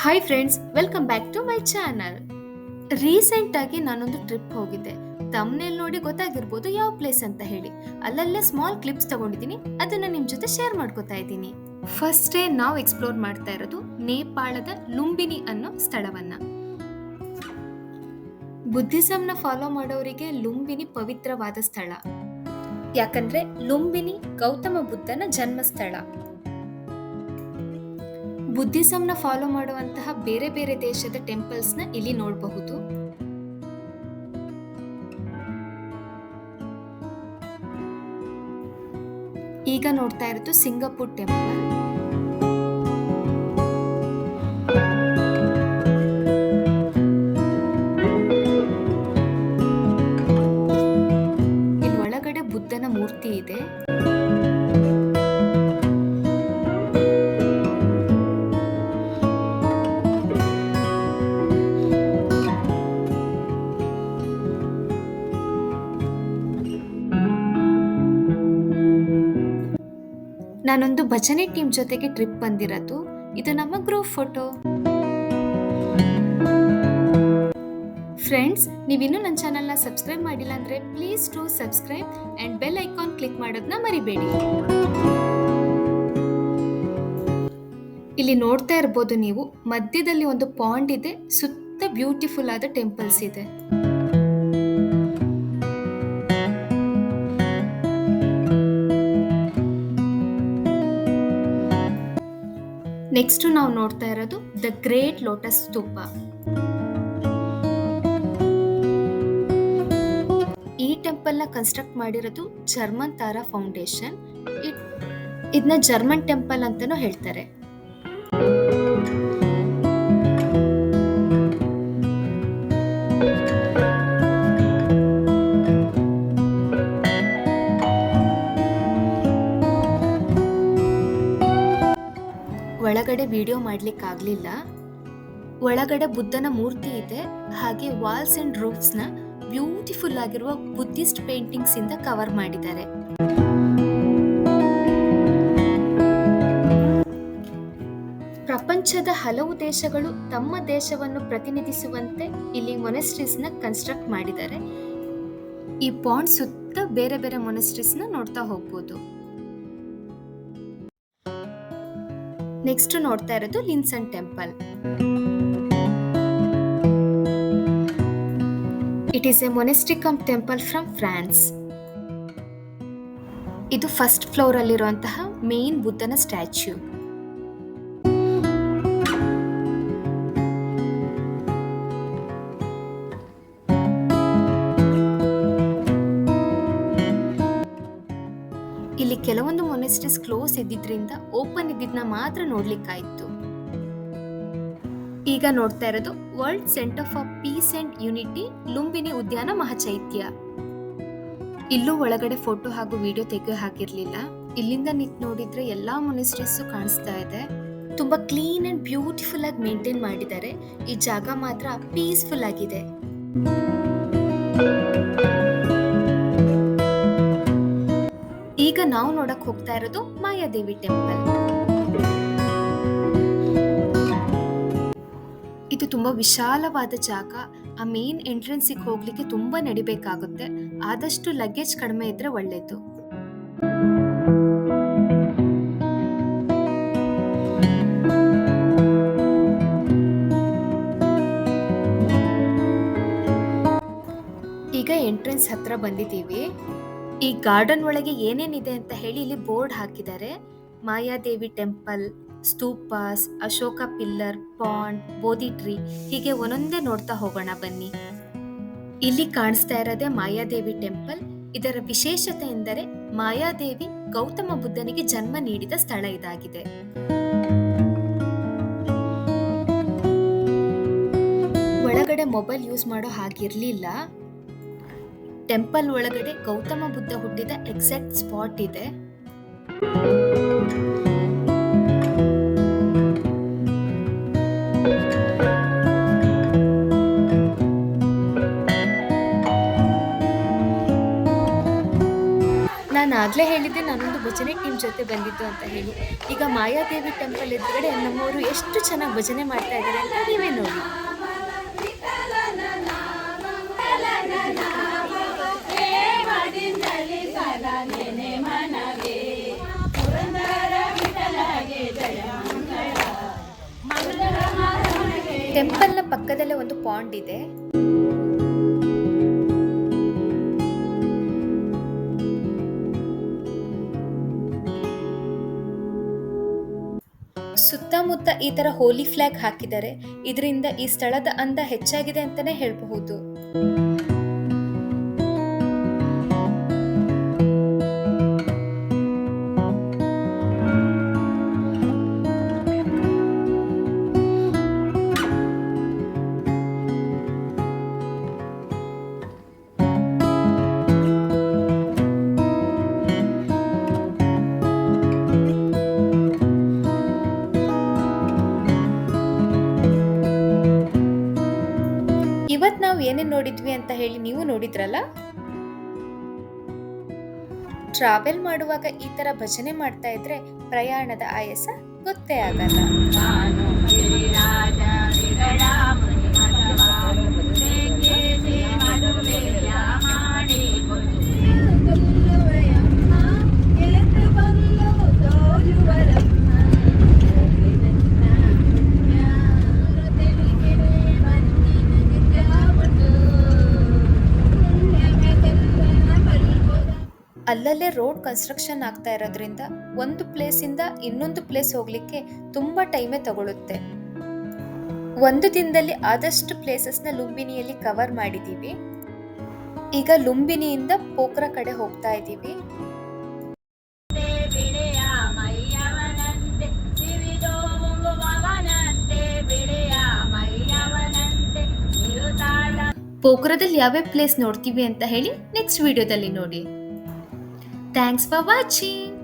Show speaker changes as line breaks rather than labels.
Hi friends, welcome back to my channel. Recent ಆಗಿ ನಾನೊಂದು trip ಹೋಗಿದ್ದೆ. ತಮ್ನೇಲ್ ನೋಡಿ ಗೊತ್ತಾಗಿರ್ಬೋದು ಯಾವ ಪ್ಲೇಸ್ ಅಂತ ಹೇಳಿ. ಅಲ್ಲಲ್ಲೇ ಸ್ಮಾಲ್ ಕ್ಲಿಪ್ಸ್ ತಗೊಂಡಿದ್ದೀನಿ, ಅದನ್ನ ನಿಮ್ ಜೊತೆ ಶೇರ್ ಮಾಡ್ಕೊತಾ ಇದ್ದೀನಿ. ಫಸ್ಟ್ ಡೇ ನಾವು ಎಕ್ಸ್ಪ್ಲೋರ್ ಮಾಡ್ತಾ ಇರೋದು ನೇಪಾಳದ ಲುಂಬಿನಿ ಅನ್ನೋ ಸ್ಥಳವನ್ನ. ಬುದ್ಧಿಸಂನ ಫಾಲೋ ಮಾಡೋರಿಗೆ ಲುಂಬಿನಿ ಪವಿತ್ರವಾದ ಸ್ಥಳ. ಯಾಕಂದ್ರೆ ಲುಂಬಿನಿ ಗೌತಮ ಬುದ್ಧನ ಜನ್ಮಸ್ಥಳ. ಬುದ್ಧಿಸಂನ ಫಾಲೋ ಮಾಡುವಂತಹ ಬೇರೆ ಬೇರೆ ದೇಶದ ಟೆಂಪಲ್ಸ್ ನ ಇಲ್ಲಿ ನೋಡಬಹುದು. ಈಗ ನೋಡ್ತಾ ಇರೋದು ಸಿಂಗಾಪುರ್ ಟೆಂಪಲ್. ಇಲ್ಲಿ ಒಳಗಡೆ ಬುದ್ಧನ ಮೂರ್ತಿ ಇದೆ. ನಾನೊಂದು ಭಜನೆ ಟೀಮ್ ಜೊತೆಗೆ ಟ್ರಿಪ್ ಬಂದಿರೋದು. ಇದು ನಮ್ಮ ಗ್ರೂಪ್ ಫೋಟೋ. ಫ್ರೆಂಡ್ಸ್, ನೀವಿನ್ನೂ ನನ್ನ ಚಾನಲ್ನ ಸಬ್ಸ್ಕ್ರೈಬ್ ಮಾಡಿಲ್ಲ ಅಂದ್ರೆ please to subscribe and bell icon click ಮಾಡೋದನ್ನ ಮರಿಬೇಡಿ. ಇಲ್ಲಿ ನೋಡ್ತಾ ಇರ್ಬೋದು ನೀವು, ಮಧ್ಯದಲ್ಲಿ ಒಂದು ಪಾಂಡ್ ಇದೆ, ಸುತ್ತ ಬ್ಯೂಟಿಫುಲ್ ಆದ ಟೆಂಪಲ್ಸ್ ಇದೆ. ನೆಕ್ಸ್ಟ್ ನಾವು ನೋಡ್ತಾ ಇರೋದು ದ ಗ್ರೇಟ್ ಲೋಟಸ್ ಸ್ತೂಪ. ಈ ಟೆಂಪಲ್ ನ ಕನ್ಸ್ಟ್ರಕ್ಟ್ ಮಾಡಿರೋದು ಜರ್ಮನ್ ತಾರಾ ಫೌಂಡೇಶನ್. ಇದನ್ನ ಜರ್ಮನ್ ಟೆಂಪಲ್ ಅಂತಾನೂ ಹೇಳ್ತಾರೆ. ಒಳಗಡೆ ವಿಡಿಯೋ ಮಾಡ್ಲಿಕ್ಕಾಗ್ಲಿಲ್ಲ. ಒಳಗಡೆ ಬುದ್ಧನ ಮೂರ್ತಿ ಇದೆ, ಹಾಗೆ ವಾಲ್ಸ್ ಅಂಡ್ ರೂಫ್ಸ್ ನ ಬ್ಯೂಟಿಫುಲ್ ಆಗಿರುವ ಬುದ್ಧಿಸ್ಟ್ ಪೇಂಟಿಂಗ್ಸ್ ಇಂದ ಕವರ್ ಮಾಡಿದ್ದಾರೆ. ಪ್ರಪಂಚದ ಹಲವು ದೇಶಗಳು ತಮ್ಮ ದೇಶವನ್ನು ಪ್ರತಿನಿಧಿಸುವಂತೆ ಇಲ್ಲಿ ಮೊನೆಸ್ಟ್ರೀಸ್ ನ ಕನ್ಸ್ಟ್ರಕ್ಟ್ ಮಾಡಿದ್ದಾರೆ. ಈ ಪಾಂಡ್ ಸುತ್ತ ಬೇರೆ ಬೇರೆ ಮೊನೆಸ್ಟ್ರೀಸ್ ನ ನೋಡ್ತಾ ಹೋಗ್ಬೋದು. ನೆಕ್ಸ್ಟ್ ನೋಡ್ತಾ ಇರೋದು ಲಿನ್ಸನ್ temple. It is a monastery cum temple from France. ಇದು ಫಸ್ಟ್ ಫ್ಲೋರ್ ಅಲ್ಲಿರುವಂತಹ ಮೇನ್ ಬುದ್ಧನ ಸ್ಟ್ಯಾಚ್ಯೂ. ಇಲ್ಲಿ ಕೆಲವೊಂದು ಮೊನೆಸ್ಟ್ರೀಸ್ ಕ್ಲೋಸ್ ಇದ್ದಿದ್ರಿಂದ ಓಪನ್ ಇದ್ದಿದ್ನ ಮಾತ್ರ ನೋಡ್ಲಿಕ್ಕಾಯ್ತು. ಈಗ ನೋಡ್ತಾ ಇರೋದು world centre for piece and unity Lumbini ಉದ್ಯಾನ ಮಹಾಚೈತ್ಯ. ಇಲ್ಲೂ ಒಳಗಡೆ ಫೋಟೋ ಹಾಗೂ ವಿಡಿಯೋ ತೆಗೆಯೋ ಹಾಕಿರ್ಲಿಲ್ಲ. ಇಲ್ಲಿಂದ ನಿಂತು ನೋಡಿದ್ರೆ ಎಲ್ಲಾ ಮೊನೆಸ್ಟ್ರೀಸ್ ಕಾಣಿಸ್ತಾ ಇದೆ. ತುಂಬಾ ಕ್ಲೀನ್ ಅಂಡ್ ಬ್ಯೂಟಿಫುಲ್ ಆಗಿ ಮೇಂಟೈನ್ ಮಾಡಿದ್ದಾರೆ. ಈ ಜಾಗ ಮಾತ್ರ ಪೀಸ್ಫುಲ್ ಆಗಿದೆ. ಈಗ ನಾವು ನೋಡಕ್ ಹೋಗ್ತಾ ಇರೋದು ಮಾಯಾದೇವಿ ಟೆಂಪಲ್. ಇದು ತುಂಬಾ ವಿಶಾಲವಾದ ಜಾಗ. ಆ ಮೇನ್ ಎಂಟ್ರೆನ್ಸಿಗೆ ಹೋಗ್ಲಿಕ್ಕೆ ತುಂಬಾ ನಡಿಬೇಕಾಗುತ್ತೆ. ಆದಷ್ಟು ಲಗೇಜ್ ಕಡಿಮೆ ಇದ್ರೆ ಒಳ್ಳೇದು. ಈಗ ಎಂಟ್ರೆನ್ಸ್ ಹತ್ರ ಬಂದಿದ್ದೀವಿ. ಈ ಗಾರ್ಡನ್ ಒಳಗೆ ಏನೇನಿದೆ ಅಂತ ಹೇಳಿ ಇಲ್ಲಿ ಬೋರ್ಡ್ ಹಾಕಿದ್ದಾರೆ. Mayadevi temple, stupas, Ashoka pillar, pond, Bodhi tree, ಹೀಗೆ ಒಂದೊಂದೇ ನೋಡ್ತಾ ಹೋಗೋಣ ಬನ್ನಿ. ಇಲ್ಲಿ ಕಾಣಿಸ್ತಾ ಇರೋದೇ ಮಾಯಾದೇವಿ ಟೆಂಪಲ್. ಇದರ ವಿಶೇಷತೆ ಎಂದರೆ ಮಾಯಾದೇವಿ ಗೌತಮ ಬುದ್ಧನಿಗೆ ಜನ್ಮ ನೀಡಿದ ಸ್ಥಳ ಇದಾಗಿದೆ. ಒಳಗಡೆ ಮೊಬೈಲ್ ಯೂಸ್ ಮಾಡೋ ಹಾಗಿರ್ಲಿಲ್ಲ. ಟೆಂಪಲ್ ಒಳಗಡೆ ಗೌತಮ ಬುದ್ಧ ಹುಟ್ಟಿದ ಎಕ್ಸಾಕ್ಟ್ ಸ್ಪಾಟ್ ಇದೆ. ನಾನು ಆಗ್ಲೇ ಹೇಳಿದ್ದೆ ನಾನೊಂದು ಭಜನೆ ಟೀಮ್ ಜೊತೆ ಬಂದಿದ್ದು ಅಂತ ಹೇಳಿ. ಈಗ ಮಾಯಾದೇವಿ ಟೆಂಪಲ್ ಎದುರುಗಡೆ ನಮ್ಮವರು ಎಷ್ಟು ಚೆನ್ನಾಗಿ ಭಜನೆ ಮಾಡ್ತಾ ಇದ್ದಾರೆ ಅಂತ ನೀವೇ ನೋಡಿ. ಟೆಂಪಲ್ನ ಪಕ್ಕದಲ್ಲೇ ಒಂದು ಪಾಂಡ್ ಇದೆ. ಸುತ್ತಮುತ್ತ ಈ ತರ ಹೋಲಿ ಫ್ಲಾಗ್ ಹಾಕಿದ್ದಾರೆ. ಇದರಿಂದ ಈ ಸ್ಥಳದ ಅಂದ ಹೆಚ್ಚಾಗಿದೆ ಅಂತಾನೆ ಹೇಳಬಹುದು. ಇವತ್ ನಾವು ಏನೇನ್ ನೋಡಿದ್ವಿ ಅಂತ ಹೇಳಿ ನೀವು ನೋಡಿದ್ರಲ್ಲ. ಟ್ರಾವೆಲ್ ಮಾಡುವಾಗ ಈ ತರ ಭಜನೆ ಮಾಡ್ತಾ ಇದ್ರೆ ಪ್ರಯಾಣದ ಆಯಾಸ ಗೊತ್ತೇ ಆಗಲ್ಲ. ಅಲ್ಲಲ್ಲೇ ರೋಡ್ ಕನ್ಸ್ಟ್ರಕ್ಷನ್ ಆಗ್ತಾ ಇರೋದ್ರಿಂದ ಒಂದು ಪ್ಲೇಸ್ ಇಂದ ಇನ್ನೊಂದು ಪ್ಲೇಸ್ ಹೋಗ್ಲಿಕ್ಕೆ ತುಂಬಾ ಟೈಮೇ ತಗೊಳುತ್ತೆ. ಒಂದು ದಿನದಲ್ಲಿ ಆದಷ್ಟು ಪ್ಲೇಸಸ್ನ ಲುಂಬಿನಿಯಲ್ಲಿ ಕವರ್ ಮಾಡಿದೀವಿ. ಈಗ ಲುಂಬಿನಿಯಿಂದ ಪೋಖ್ರಾ ಕಡೆ ಹೋಗ್ತಾ ಇದ್ದೀವಿ. ಪೋಖ್ರಾದಲ್ಲಿ ಯಾವ್ಯಾವ ಪ್ಲೇಸ್ ನೋಡ್ತೀವಿ ಅಂತ ಹೇಳಿ ನೆಕ್ಸ್ಟ್ ವಿಡಿಯೋದಲ್ಲಿ ನೋಡಿ. Thanks for watching.